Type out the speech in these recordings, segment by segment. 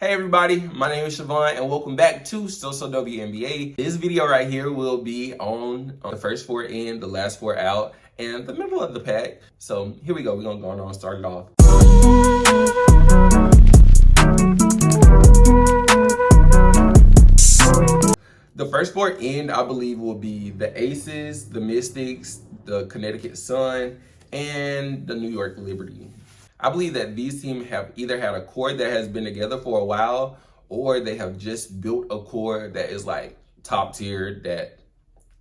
Hey everybody, my name is Siobhan and welcome back to SoSoWNBA. This video right here will be on the first four in, the last four out, and the middle of the pack. So here we go, we're gonna go on and start it off. The first four in, I believe, will be the Aces, the Mystics, the Connecticut Sun, and the New York Liberty. I believe that these teams have either had a core that has been together for a while, or they have just built a core that is like top tier, that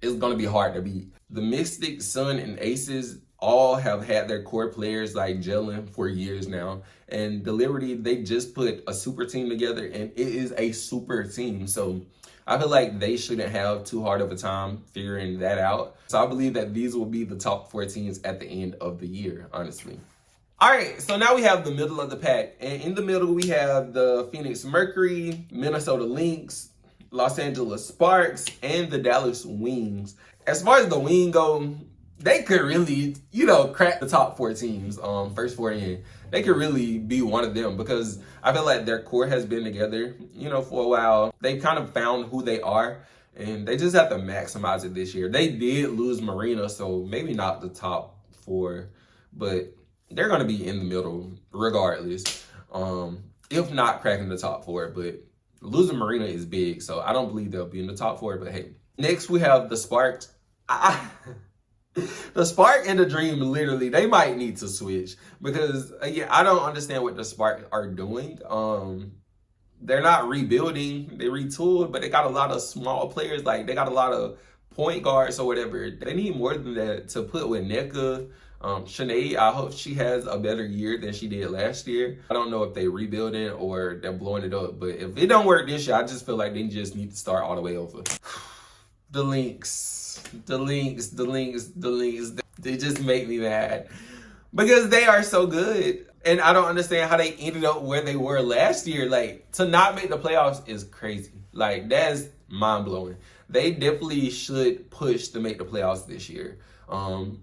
is going to be hard to beat. The Mystics, Sun, and Aces all have had their core players like gelling for years now. And the Liberty, they just put a super team together, and it is a super team. So I feel like they shouldn't have too hard of a time figuring that out. So I believe that these will be the top four teams at the end of the year, honestly. All right, so now we have the middle of the pack. And in the middle, we have the Phoenix Mercury, Minnesota Lynx, Los Angeles Sparks, and the Dallas Wings. As far as the Wing go, they could really, crack the top four teams, first four in. They could really be one of them because I feel like their core has been together, for a while. They kind of found who they are, and they just have to maximize it this year. They did lose Marina, so maybe not the top four, but they're going to be in the middle regardless, if not cracking the top four. But losing Marina is big, so I don't believe they'll be in the top four. But hey, next we have the Sparks. The Spark and the Dream, literally, they might need to switch because, again, I don't understand what the Sparks are doing. They're not rebuilding. They retooled, but they got a lot of small players. Like, they got a lot of point guards or whatever. They need more than that to put with NCAAW. Sinead, I hope she has a better year than she did last year. I don't know if they rebuilding or they're blowing it up, but if it don't work this year, I just feel like they just need to start all the way over. The Lynx, they just make me mad because they are so good. And I don't understand how they ended up where they were last year. Like, to not make the playoffs is crazy. Like, that's mind-blowing. They definitely should push to make the playoffs this year.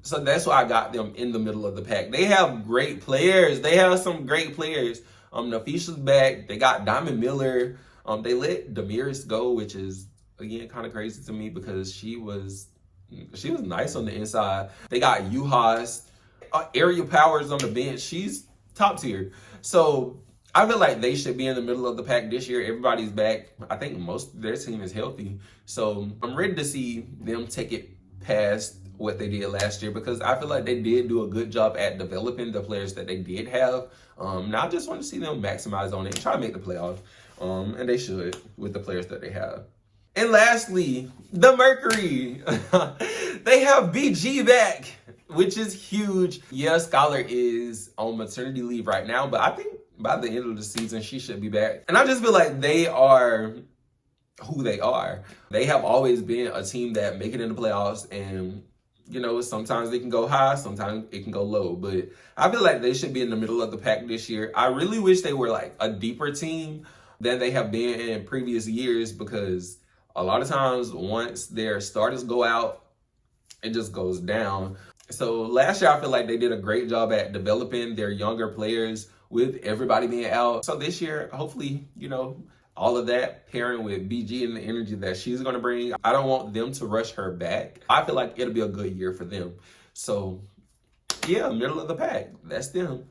So that's why I got them in the middle of the pack. They have great players. They have some great players. Nafisha's back. They got Diamond Miller. They let Damiris go, which is, again, kind of crazy to me because she was nice on the inside. They got Uhas. Area Powers on the bench. She's top tier. So I feel like they should be in the middle of the pack this year. Everybody's back. I think most of their team is healthy. So I'm ready to see them take it past what they did last year because I feel like they did do a good job at developing the players that they did have. Now I just want to see them maximize on it and try to make the playoffs. And they should with the players that they have. And lastly, the Mercury. They have BG back, which is huge. Yeah, Scholar is on maternity leave right now, but I think by the end of the season, she should be back. And I just feel like they are who they are. They have always been a team that make it in the playoffs, and sometimes they can go high, sometimes it can go low, but I feel like they should be in the middle of the pack this year. I really wish they were like a deeper team than they have been in previous years because a lot of times once their starters go out, it just goes down. So last year, I feel like they did a great job at developing their younger players with everybody being out. So this year, hopefully, all of that pairing with BG and the energy that she's going to bring, I don't want them to rush her back. I feel like it'll be a good year for them. So, yeah, middle of the pack. That's them.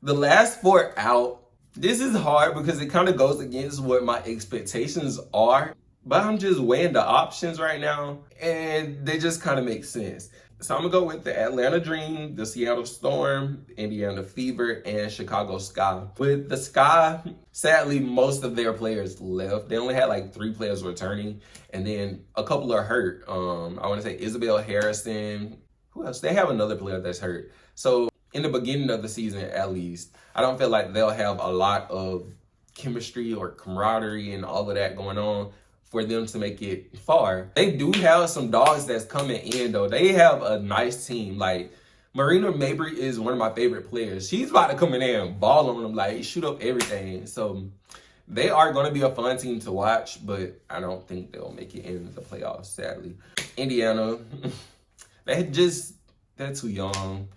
The last four out, this is hard because it kind of goes against what my expectations are. But I'm just weighing the options right now, and they just kind of make sense. So I'm going to go with the Atlanta Dream, the Seattle Storm, Indiana Fever, and Chicago Sky. With the Sky, sadly, most of their players left. They only had like 3 players returning, and then a couple are hurt. I want to say Isabel Harrison. Who else? They have another player that's hurt. So in the beginning of the season, at least, I don't feel like they'll have a lot of chemistry or camaraderie and all of that going on for them to make it far. They do have some dogs that's coming in, though. They have a nice team. Like, Marina Mabry is one of my favorite players. She's about to come in there and ball on them, like, shoot up everything. So they are going to be a fun team to watch, but I don't think they'll make it in the playoffs, sadly. Indiana, they're too young.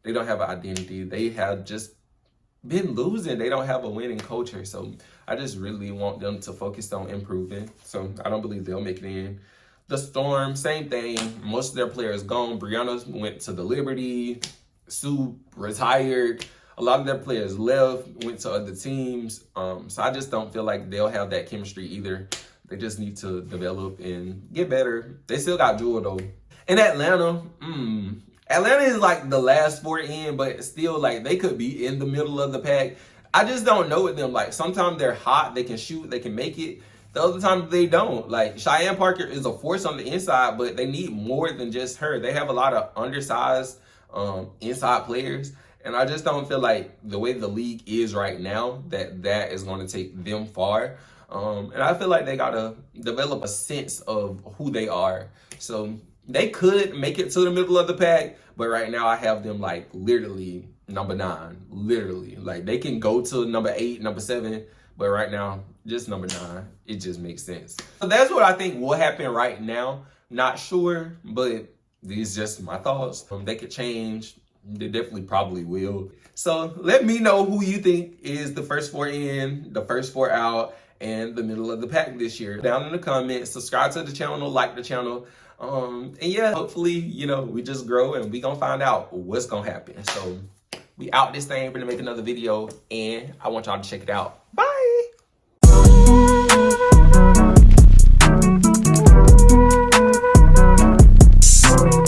They don't have an identity. They have just been losing. They don't have a winning culture. So I just really want them to focus on improving. So I don't believe they'll make it in. The Storm, same thing. Most of their players gone. Brianna went to the Liberty. Sue retired. A lot of their players left, went to other teams. So I just don't feel like they'll have that chemistry either. They just need to develop and get better. They still got Jewel though. In Atlanta, Atlanta is like the last four in, but still like they could be in the middle of the pack. I just don't know with them. Like sometimes they're hot, they can shoot, they can make it. The other times they don't. Like Cheyenne Parker is a force on the inside, but they need more than just her. They have a lot of undersized inside players. And I just don't feel like the way the league is right now, that is going to take them far. And I feel like they got to develop a sense of who they are. So they could make it to the middle of the pack, but right now I have them like literally number 9. Literally. Like they can go to number 8, number 7, but right now, just number 9. It just makes sense. So that's what I think will happen right now. Not sure, but these just my thoughts. They could change. They definitely probably will. So let me know who you think is the first 4 in, the first 4 out, and the middle of the pack this year. Down in the comments, subscribe to the channel, like the channel. And yeah, hopefully, you know, we just grow and we gonna find out what's gonna happen. So we out this thing, we're gonna make another video, and I want y'all to check it out. Bye.